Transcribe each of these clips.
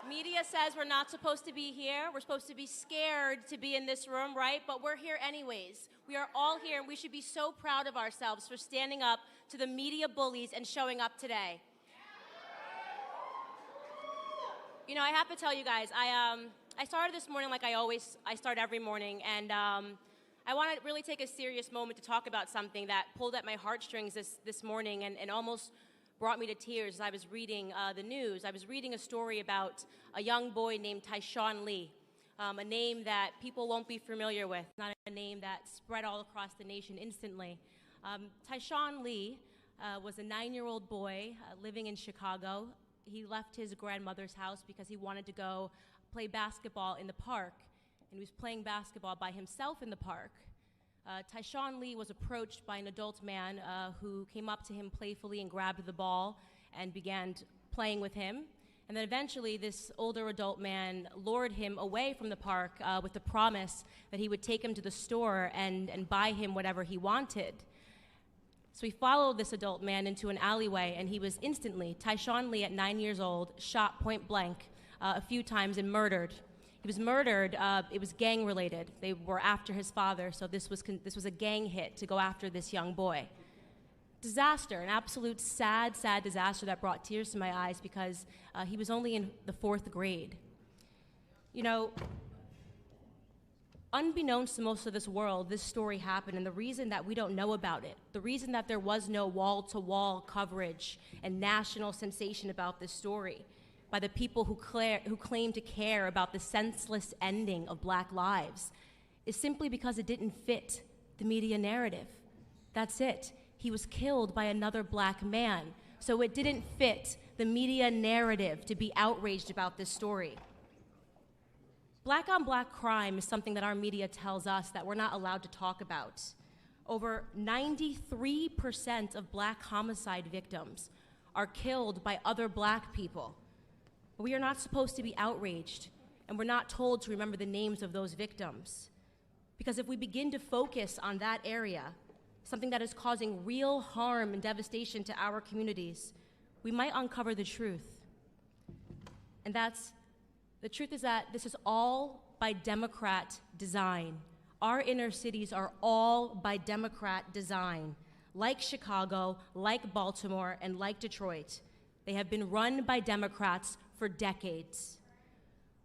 Media says we're not supposed to be here. We're supposed to be scared to be in this room, right? But we're here anyways. We are all here, and we should be so proud of ourselves for standing up to the media bullies and showing up today. You know, I have to tell you guys, I started this morning like I start every morning, and I want to really take a serious moment to talk about something that pulled at my heartstrings this morning and almost brought me to tears as I was reading the news. I was reading a story about a young boy named Tyshawn Lee, a name that people won't be familiar with, not a name that spread all across the nation instantly. Tyshawn Lee was a 9-year-old boy living in Chicago. He left his grandmother's house because he wanted to go play basketball in the park, and he was playing basketball by himself in the park. Tyshawn Lee was approached by an adult man who came up to him playfully and grabbed the ball and began playing with him. And then eventually this older adult man lured him away from the park with the promise that he would take him to the store and buy him whatever he wanted. So he followed this adult man into an alleyway, and he was instantly, Tyshawn Lee at 9 years old, shot point blank a few times and murdered. He was murdered. It was gang-related. They were after his father, so this was a gang hit to go after this young boy. Disaster, an absolute sad disaster that brought tears to my eyes because he was only in the 4th grade. You know, unbeknownst to most of this world, this story happened, and the reason that we don't know about it, the reason that there was no wall-to-wall coverage and national sensation about this story by the people who claim to care about the senseless ending of Black lives is simply because it didn't fit the media narrative. That's it. He was killed by another Black man, so it didn't fit the media narrative to be outraged about this story. Black on Black crime is something that our media tells us that we're not allowed to talk about. Over 93% of Black homicide victims are killed by other Black people. We are not supposed to be outraged, and we're not told to remember the names of those victims. Because if we begin to focus on that area, something that is causing real harm and devastation to our communities, we might uncover the truth. And the truth is that this is all by Democrat design. Our inner cities are all by Democrat design, like Chicago, like Baltimore, and like Detroit. They have been run by Democrats for decades.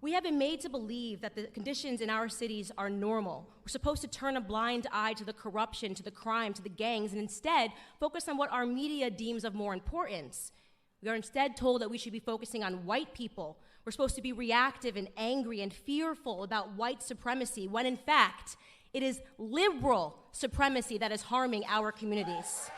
We have been made to believe that the conditions in our cities are normal. We're supposed to turn a blind eye to the corruption, to the crime, to the gangs, and instead focus on what our media deems of more importance. We are instead told that we should be focusing on white people. We're supposed to be reactive and angry and fearful about white supremacy, when in fact, it is liberal supremacy that is harming our communities.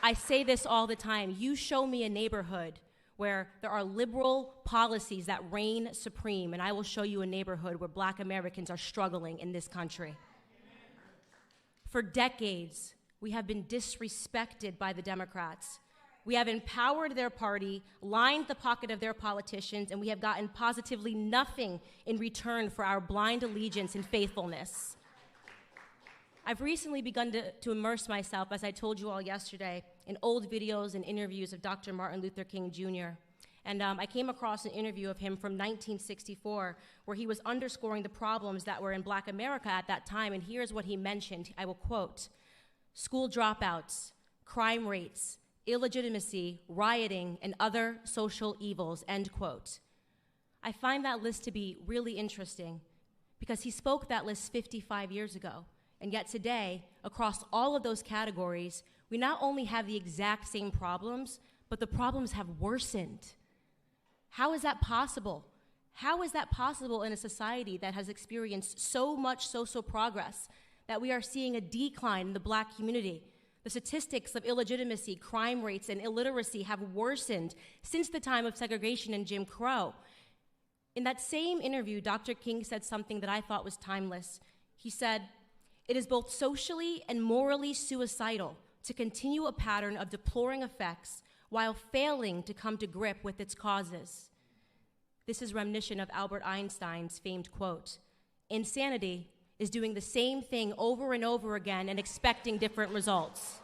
I say this all the time. You show me a neighborhood where there are liberal policies that reign supreme, and I will show you a neighborhood where Black Americans are struggling in this country. For decades, we have been disrespected by the Democrats. We have empowered their party, lined the pocket of their politicians, and we have gotten positively nothing in return for our blind allegiance and faithfulness. I've recently begun to immerse myself, as I told you all yesterday, in old videos and interviews of Dr. Martin Luther King Jr. And I came across an interview of him from 1964 where he was underscoring the problems that were in Black America at that time, and here's what he mentioned. I will quote: school dropouts, crime rates, illegitimacy, rioting, and other social evils, end quote. I find that list to be really interesting because he spoke that list 55 years ago. And yet today, across all of those categories, we not only have the exact same problems, but the problems have worsened. How is that possible? How is that possible in a society that has experienced so much social progress that we are seeing a decline in the Black community? The statistics of illegitimacy, crime rates, and illiteracy have worsened since the time of segregation and Jim Crow. In that same interview, Dr. King said something that I thought was timeless. He said, "It is both socially and morally suicidal to continue a pattern of deploring effects while failing to come to grip with its causes." This is reminiscent of Albert Einstein's famed quote, "Insanity is doing the same thing over and over again and expecting different results."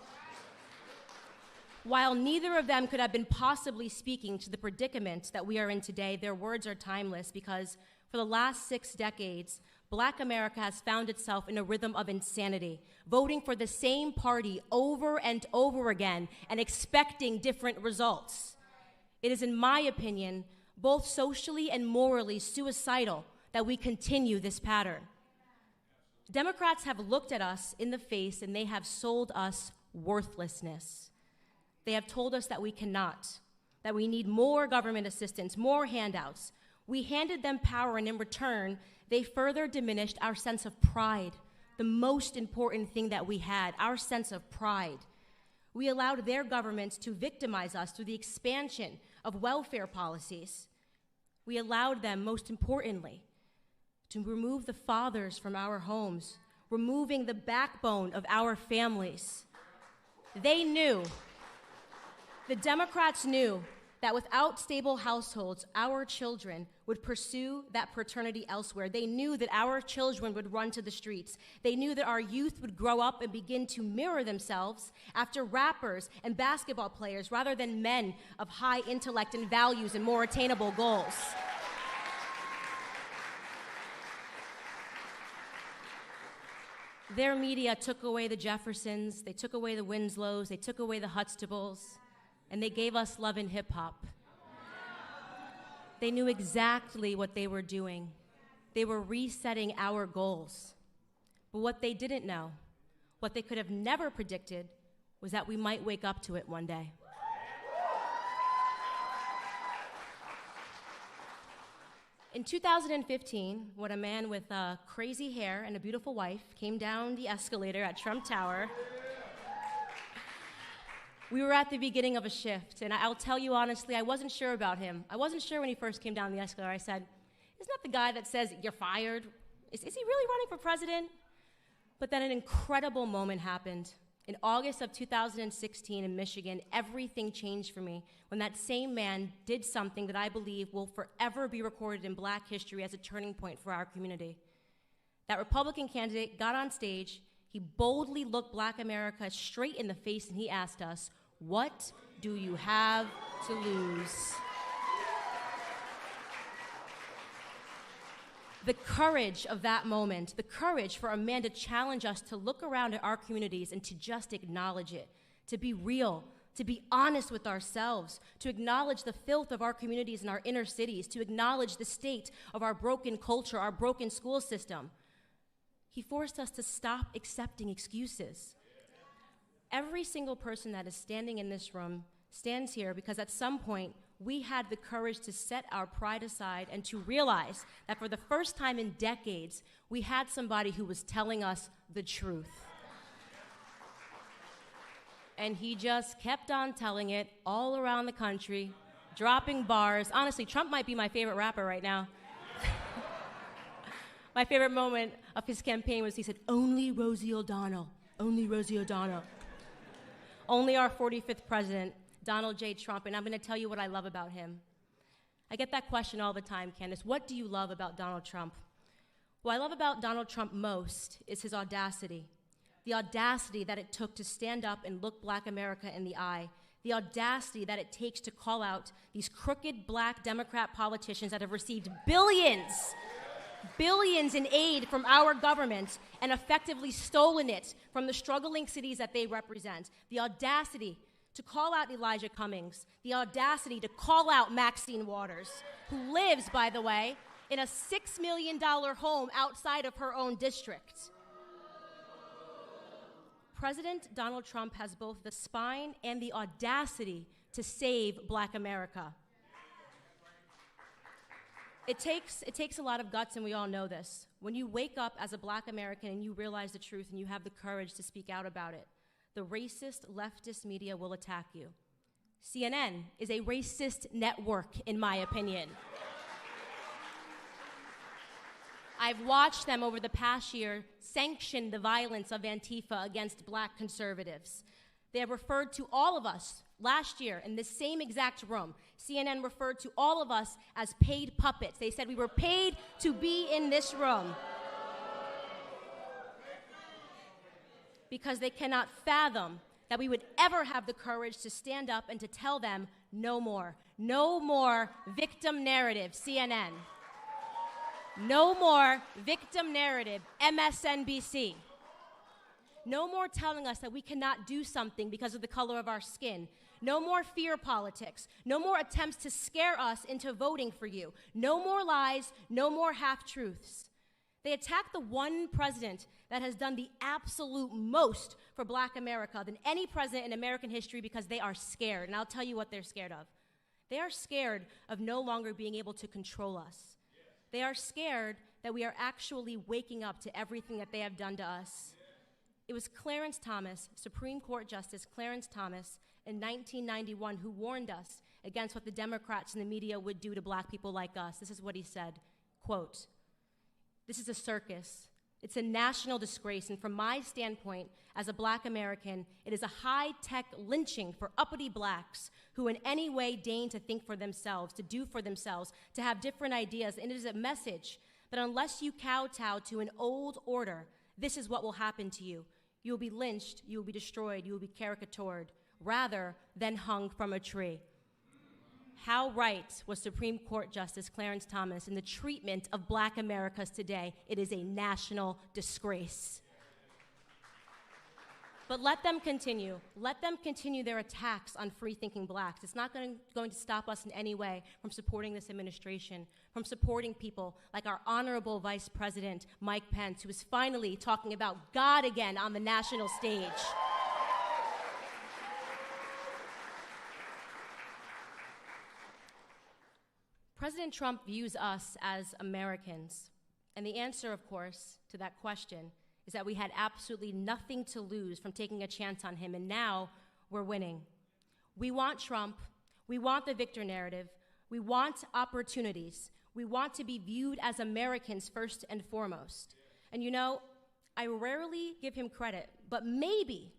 While neither of them could have been possibly speaking to the predicament that we are in today, their words are timeless because for the last 6 decades, Black America has found itself in a rhythm of insanity, voting for the same party over and over again and expecting different results. It is, in my opinion, both socially and morally suicidal that we continue this pattern. Democrats have looked at us in the face and they have sold us worthlessness. They have told us that we cannot, that we need more government assistance, more handouts. We handed them power, and in return, they further diminished our sense of pride, the most important thing that we had, our sense of pride. We allowed their governments to victimize us through the expansion of welfare policies. We allowed them, most importantly, to remove the fathers from our homes, removing the backbone of our families. They knew, the Democrats knew, that without stable households, our children would pursue that paternity elsewhere. They knew that our children would run to the streets. They knew that our youth would grow up and begin to mirror themselves after rappers and basketball players rather than men of high intellect and values and more attainable goals. Their media took away the Jeffersons, they took away the Winslows, they took away the Huxtables, and they gave us love and hip hop. They knew exactly what they were doing. They were resetting our goals. But what they didn't know, what they could have never predicted, was that we might wake up to it one day. In 2015, when a man with crazy hair and a beautiful wife came down the escalator at Trump Tower, we were at the beginning of a shift, and I'll tell you honestly, I wasn't sure about him. I wasn't sure when he first came down the escalator. I said, isn't that the guy that says, you're fired? Is he really running for president? But then an incredible moment happened. In August of 2016 in Michigan, everything changed for me when that same man did something that I believe will forever be recorded in Black history as a turning point for our community. That Republican candidate got on stage, he boldly looked Black America straight in the face, and he asked us, what do you have to lose? The courage of that moment, the courage for a man to challenge us to look around at our communities and to just acknowledge it, to be real, to be honest with ourselves, to acknowledge the filth of our communities and our inner cities, to acknowledge the state of our broken culture, our broken school system. He forced us to stop accepting excuses. Every single person that is standing in this room stands here because at some point we had the courage to set our pride aside and to realize that for the first time in decades, we had somebody who was telling us the truth. And he just kept on telling it all around the country, dropping bars. Honestly, Trump might be my favorite rapper right now. My favorite moment of his campaign was he said, only Rosie O'Donnell, only Rosie O'Donnell. Only our 45th president, Donald J. Trump, and I'm gonna tell you what I love about him. I get that question all the time, Candice, what do you love about Donald Trump? What I love about Donald Trump most is his audacity. The audacity that it took to stand up and look Black America in the eye. The audacity that it takes to call out these crooked Black Democrat politicians that have received billions in aid from our government and effectively stolen it from the struggling cities that they represent. The audacity to call out Elijah Cummings, the audacity to call out Maxine Waters, who lives, by the way, in a $6 million home outside of her own district. President Donald Trump has both the spine and the audacity to save Black America. It takes a lot of guts, and we all know this. When you wake up as a Black American and you realize the truth and you have the courage to speak out about it, the racist leftist media will attack you. CNN is a racist network, in my opinion. I've watched them over the past year sanction the violence of Antifa against Black conservatives. They have referred to all of us last year in the same exact room. CNN referred to all of us as paid puppets. They said we were paid to be in this room because they cannot fathom that we would ever have the courage to stand up and to tell them no more. No more victim narrative, CNN. No more victim narrative, MSNBC. No more telling us that we cannot do something because of the color of our skin. No more fear politics. No more attempts to scare us into voting for you. No more lies. No more half-truths. They attack the one president that has done the absolute most for Black America than any president in American history because they are scared. And I'll tell you what they're scared of. They are scared of no longer being able to control us. They are scared that we are actually waking up to everything that they have done to us. It was Clarence Thomas, Supreme Court Justice Clarence Thomas, in 1991 who warned us against what the Democrats and the media would do to Black people like us. This is what he said, quote, "This is a circus. It's a national disgrace, and from my standpoint as a Black American, it is a high-tech lynching for uppity Blacks who in any way deign to think for themselves, to do for themselves, to have different ideas, and it is a message that unless you kowtow to an old order, this is what will happen to you. You will be lynched, you will be destroyed, you will be caricatured, rather than hung from a tree." How right was Supreme Court Justice Clarence Thomas in the treatment of Black Americans today? It is a national disgrace. But let them continue. Let them continue their attacks on free-thinking Blacks. It's not going to stop us in any way from supporting this administration, from supporting people like our honorable Vice President, Mike Pence, who is finally talking about God again on the national stage. President Trump views us as Americans. And the answer, of course, to that question is that we had absolutely nothing to lose from taking a chance on him, and now we're winning. We want Trump. We want the victor narrative. We want opportunities. We want to be viewed as Americans first and foremost. And you know, I rarely give him credit, but maybe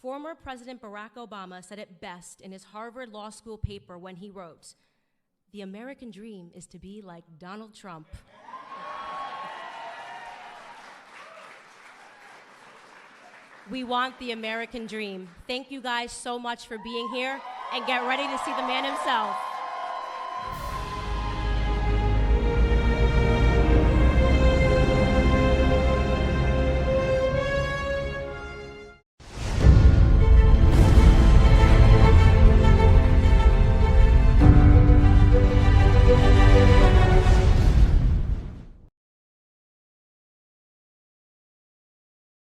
former President Barack Obama said it best in his Harvard Law School paper when he wrote, "The American dream is to be like Donald Trump." We want the American dream. Thank you guys so much for being here, and get ready to see the man himself.